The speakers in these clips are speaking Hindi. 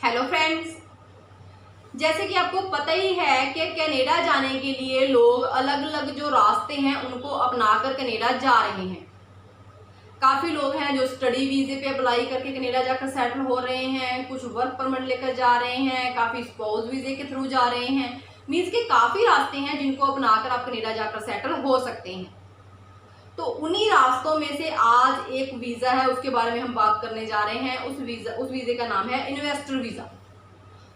हेलो फ्रेंड्स, जैसे कि आपको पता ही है कि कनाडा जाने के लिए लोग अलग अलग जो रास्ते हैं उनको अपनाकर कनाडा जा रहे हैं। काफ़ी लोग हैं जो स्टडी वीज़े पे अप्लाई करके कनाडा जाकर सेटल हो रहे हैं, कुछ वर्क परमिट लेकर जा रहे हैं, काफ़ी स्पाउस वीज़े के थ्रू जा रहे हैं। मीन्स के काफ़ी रास्ते हैं जिनको अपनाकर आप कनाडा जाकर सेटल हो सकते हैं। तो उन्हीं रास्तों में से आज एक वीज़ा है, उसके बारे में हम बात करने जा रहे हैं। उस वीज़े का नाम है इन्वेस्टर वीज़ा।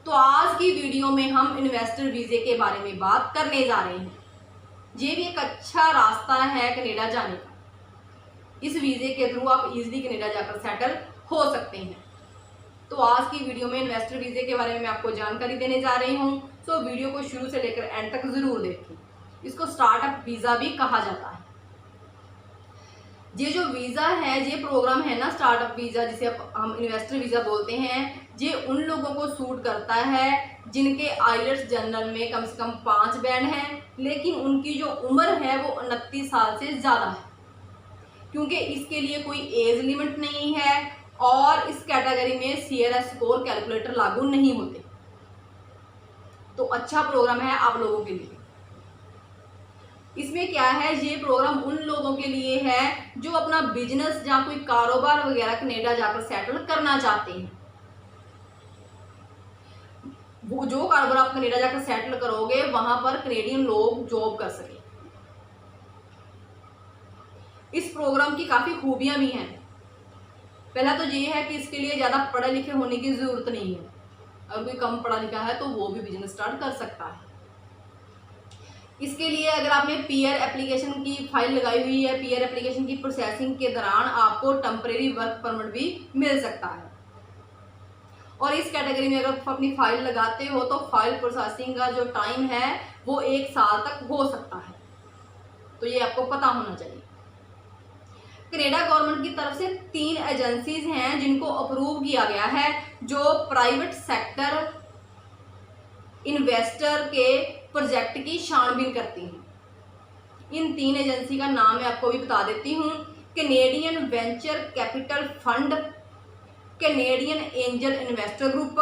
तो आज की वीडियो में हम इन्वेस्टर वीज़े के बारे में बात करने जा रहे हैं। ये भी एक अच्छा रास्ता है कनाडा जाने का। इस वीज़े के थ्रू आप इजीली कनाडा जाकर सेटल हो सकते हैं। तो आज की वीडियो में इन्वेस्टर वीज़े के बारे में मैं आपको जानकारी देने जा रही हूँ। तो वीडियो को शुरू से लेकर एंड तक ज़रूर देखें। इसको स्टार्टअप वीज़ा भी कहा जाता है। ये जो वीज़ा है, ये प्रोग्राम है ना स्टार्टअप वीज़ा, जिसे हम इन्वेस्टर वीज़ा बोलते हैं, ये उन लोगों को सूट करता है जिनके आईएलटीएस जनरल में कम से कम 5 बैंड हैं, लेकिन उनकी जो उम्र है वो 29 साल से ज़्यादा है। क्योंकि इसके लिए कोई एज लिमिट नहीं है और इस कैटेगरी में सीआरएस स्कोर कैलकुलेटर लागू नहीं होते। तो अच्छा प्रोग्राम है आप लोगों के लिए। इसमें क्या है, ये प्रोग्राम उन लोगों के लिए है जो अपना बिजनेस या कोई कारोबार वगैरह कनाडा जाकर सेटल करना चाहते हैं। वो जो कारोबार आप कनाडा जाकर सेटल करोगे वहां पर कनेडियन लोग जॉब कर सके। इस प्रोग्राम की काफी खूबियां भी हैं। पहला तो ये है कि इसके लिए ज्यादा पढ़े लिखे होने की जरूरत नहीं है। अगर कोई कम पढ़ा लिखा है तो वो भी बिजनेस स्टार्ट कर सकता है। इसके लिए अगर आपने पीआर एप्लीकेशन की फाइल लगाई हुई है, पीआर एप्लीकेशन की प्रोसेसिंग के दौरान आपको टेम्परेरी वर्क परमिट भी मिल सकता है। और इस कैटेगरी में अगर आप अपनी फाइल लगाते हो तो फाइल प्रोसेसिंग का जो टाइम है वो 1 साल तक हो सकता है। तो ये आपको पता होना चाहिए। कनाडा गवर्नमेंट की तरफ से 3 एजेंसीज हैं जिनको अप्रूव किया गया है, जो प्राइवेट सेक्टर इन्वेस्टर के प्रोजेक्ट की छानबीन करती हैं। इन 3 एजेंसी का नाम मैं आपको भी बता देती हूँ। Canadian venture capital fund, Canadian angel investor group,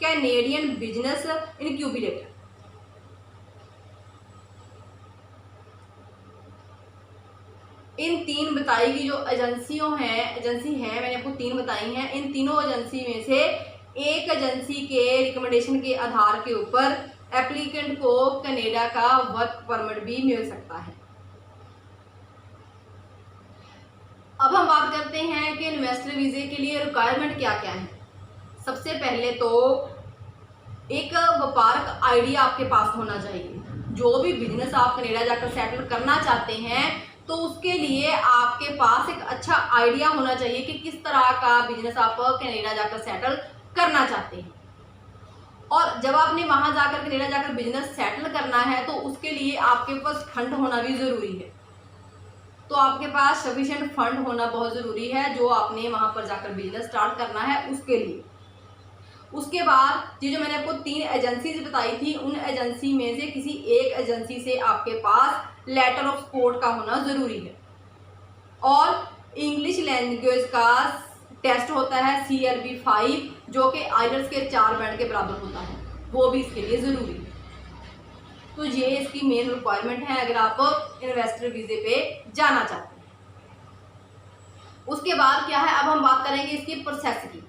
Canadian business incubator. इन 3 बताई गई जो एजेंसी हैं, मैंने आपको 3 बताई हैं। इन तीनों एजेंसी में से एक एजेंसी के रिकमेंडेशन के आधार के ऊपर एप्लीकेंट को कनाडा का वर्क परमिट भी मिल सकता है। अब हम बात करते हैं कि इन्वेस्टर वीज़े के लिए रिक्वायरमेंट क्या क्या है। सबसे पहले तो एक व्यापारक आइडिया आपके पास होना चाहिए। जो भी बिजनेस आप कनाडा जाकर सेटल करना चाहते हैं तो उसके लिए आपके पास एक अच्छा आइडिया होना चाहिए कि किस तरह का बिजनेस आप कनाडा जाकर सेटल करना चाहते हैं। और जब आपने वहां जाकर कनाडा जाकर बिजनेस सेटल करना है तो उसके लिए आपके पास फंड होना भी ज़रूरी है। तो आपके पास सफिशिएंट फंड होना बहुत ज़रूरी है जो आपने वहां पर जाकर बिजनेस स्टार्ट करना है उसके लिए। उसके बाद ये जो मैंने आपको 3 एजेंसीज बताई थी, उन एजेंसी में से किसी एक एजेंसी से आपके पास लेटर ऑफ सपोर्ट का होना ज़रूरी है। और इंग्लिश लैंग्वेज का टेस्ट होता है CLB 5, जो कि आईएलटीएस के 4 बैंड के बराबर होता है, वो भी इसके लिए ज़रूरी है। तो ये इसकी मेन रिक्वायरमेंट है अगर आप इन्वेस्टर वीज़े पे जाना चाहते हैं। उसके बाद क्या है, अब हम बात करेंगे इसकी प्रोसेस की।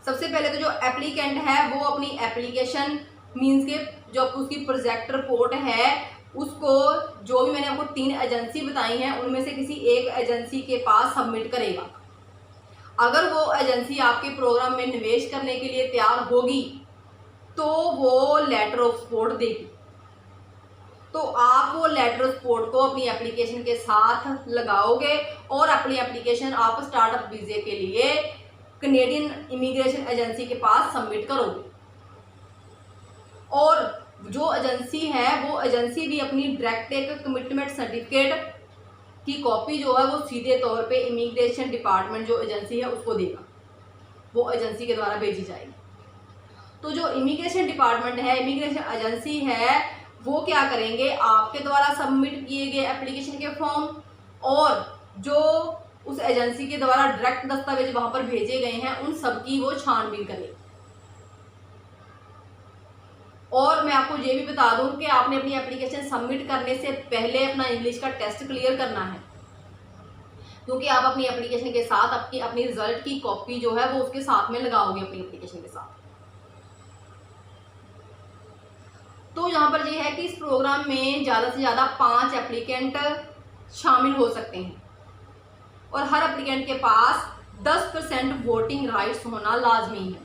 सबसे पहले तो जो एप्लीकेंट है वो अपनी एप्लीकेशन मीन्स के जो उसकी प्रोजेक्ट रिपोर्ट है उसको, जो भी मैंने आपको 3 एजेंसी बताई हैं उनमें से किसी एक एजेंसी के पास सबमिट करेगा। अगर वो एजेंसी आपके प्रोग्राम में निवेश करने के लिए तैयार होगी तो वो लेटर ऑफ सपोर्ट देगी। तो आप वो लेटर ऑफ सपोर्ट को अपनी एप्लीकेशन के साथ लगाओगे और अपनी एप्लीकेशन आप स्टार्टअप वीज़े के लिए कनेडियन इमिग्रेशन एजेंसी के पास सबमिट करोगे। और जो एजेंसी है वो एजेंसी भी अपनी डायरेक्ट एक कमिटमेंट सर्टिफिकेट की कॉपी जो है वो सीधे तौर पे इमिग्रेशन डिपार्टमेंट जो एजेंसी है उसको देगा, वो एजेंसी के द्वारा भेजी जाएगी। तो जो इमिग्रेशन डिपार्टमेंट है, इमिग्रेशन एजेंसी है, वो क्या करेंगे, आपके द्वारा सबमिट किए गए एप्लीकेशन के फॉर्म और जो उस एजेंसी के द्वारा डायरेक्ट दस्तावेज वहाँ पर भेजे गए हैं उन सब की वो छानबीन करेगी। और मैं आपको ये भी बता दूं कि आपने अपनी एप्लीकेशन सबमिट करने से पहले अपना इंग्लिश का टेस्ट क्लियर करना है, क्योंकि आप अपनी एप्लीकेशन के साथ अपनी रिजल्ट की कॉपी जो है वो उसके साथ में लगाओगे अपनी एप्लीकेशन के साथ। तो यहाँ पर ये है कि इस प्रोग्राम में ज़्यादा से ज़्यादा 5 एप्लीकेंट शामिल हो सकते हैं और हर एप्लीकेंट के पास 10% वोटिंग राइट्स होना लाजमी है।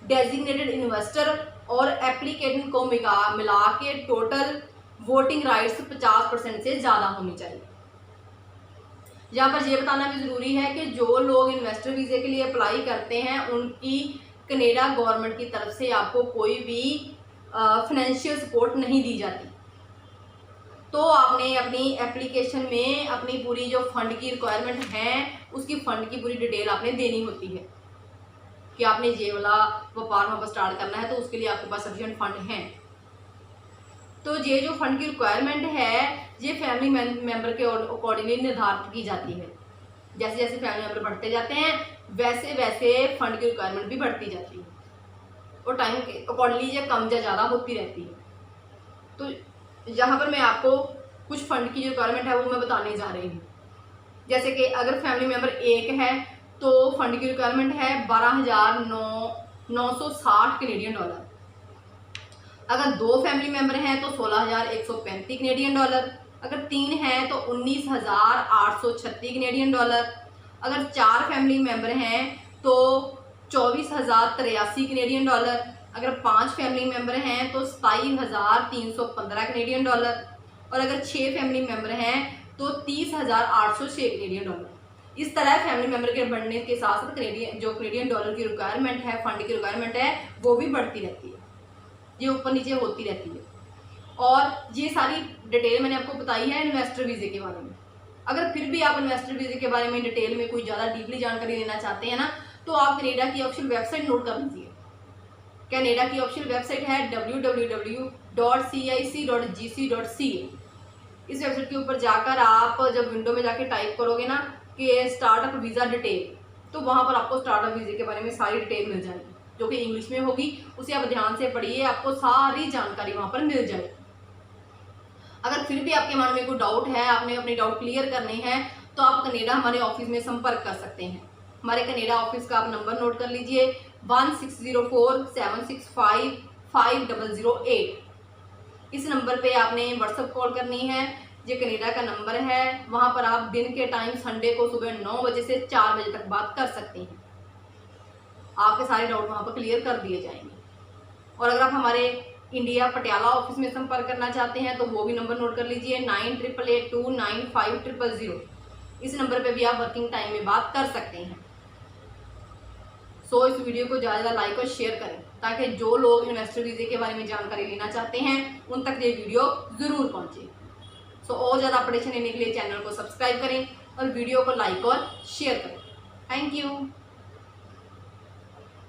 डेजिग्नेटेड इन्वेस्टर और एप्लीकेंट को मिला के टोटल वोटिंग राइट्स 50% से ज़्यादा होनी चाहिए। यहाँ पर यह बताना भी ज़रूरी है कि जो लोग इन्वेस्टर वीज़े के लिए अप्लाई करते हैं उनकी कनाडा गवर्नमेंट की तरफ से आपको कोई भी फाइनेंशियल सपोर्ट नहीं दी जाती। तो आपने अपनी एप्लीकेशन में अपनी पूरी जो फंड की रिक्वायरमेंट है उसकी फ़ंड की पूरी डिटेल आपने देनी होती है कि आपने ये वाला व्यापार वहाँ पर स्टार्ट करना है, तो उसके लिए आपके पास सफिशिएंट फंड हैं। तो ये जो फंड की रिक्वायरमेंट है ये फैमिली मेम्बर के अकॉर्डिंगली निर्धारित की जाती है। जैसे जैसे फैमिली मेम्बर बढ़ते जाते हैं वैसे वैसे फंड की रिक्वायरमेंट भी बढ़ती जाती है और टाइम के अकॉर्डिंगली ये कम या ज़्यादा होती रहती है। तो यहाँ पर मैं आपको कुछ फंड की जो रिक्वायरमेंट है वो मैं बताने जा रही हूँ। जैसे कि अगर फैमिली मेम्बर एक है तो फंड की रिक्वायरमेंट है 12,960 कैनेडियन डॉलर। अगर 2 फैमिली मेम्बर हैं तो 16,135 कैनेडियन डॉलर। अगर 3 हैं तो 19,836 कैनेडियन डॉलर। अगर 4 फैमिली मेम्बर हैं तो 24,083 कैनेडियन डॉलर। अगर 5 फैमिली मेम्बर हैं तो 27,315 कैनेडियन डॉलर। और अगर 6 फैमिली मेम्बर हैं तो 30,806 कैनेडियन डॉलर। इस तरह फैमिली मेम्बर के बढ़ने के साथ साथ कैनेडियन डॉलर की रिक्वायरमेंट है, फंड की रिक्वायरमेंट है, वो भी बढ़ती रहती है, ये ऊपर नीचे होती रहती है। और ये सारी डिटेल मैंने आपको बताई है इन्वेस्टर वीज़े के बारे में। अगर फिर भी आप इन्वेस्टर वीज़े के बारे में डिटेल में कोई ज़्यादा डीपली जानकारी लेना चाहते हैं ना, तो आप कनाडा की ऑफिशियल वेबसाइट नोट कर लीजिए। कनाडा की ऑफिशियल वेबसाइट है www.cic.gc.ca। इस वेबसाइट के ऊपर जाकर आप जब विंडो में जाके टाइप करोगे ना कि स्टार्टअप वीज़ा डिटेल, तो वहाँ पर आपको स्टार्टअप वीज़े के बारे में सारी डिटेल मिल जाएगी जो कि इंग्लिश में होगी। उसे आप ध्यान से पढ़िए, आपको सारी जानकारी वहाँ पर मिल जाएगी। अगर फिर भी आपके मन में कोई डाउट है, आपने अपने डाउट क्लियर करने हैं, तो आप कनाडा हमारे ऑफिस में संपर्क कर सकते हैं। हमारे कनाडा ऑफिस का आप नंबर नोट कर लीजिए 1604-765-5008। इस नंबर पे आपने व्हाट्सएप कॉल करनी है। ये कनाडा का नंबर है। वहाँ पर आप दिन के टाइम संडे को सुबह 9 बजे से 4 बजे तक बात कर सकते हैं। आपके सारे डाउट वहाँ पर क्लियर कर दिए जाएंगे। और अगर आप हमारे इंडिया पटियाला ऑफिस में संपर्क करना चाहते हैं तो वो भी नंबर नोट कर लीजिए 9888295000। इस नंबर पे भी आप वर्किंग टाइम में बात कर सकते हैं। इस वीडियो को ज़्यादा लाइक और शेयर करें ताकि जो लोग इन्वेस्टर वीज़े के बारे में जानकारी लेना चाहते हैं उन तक ये वीडियो ज़रूर पहुँचे। और ज़्यादा अपडेशन लेने के लिए चैनल को सब्सक्राइब करें और वीडियो को लाइक और शेयर करें। Thank you.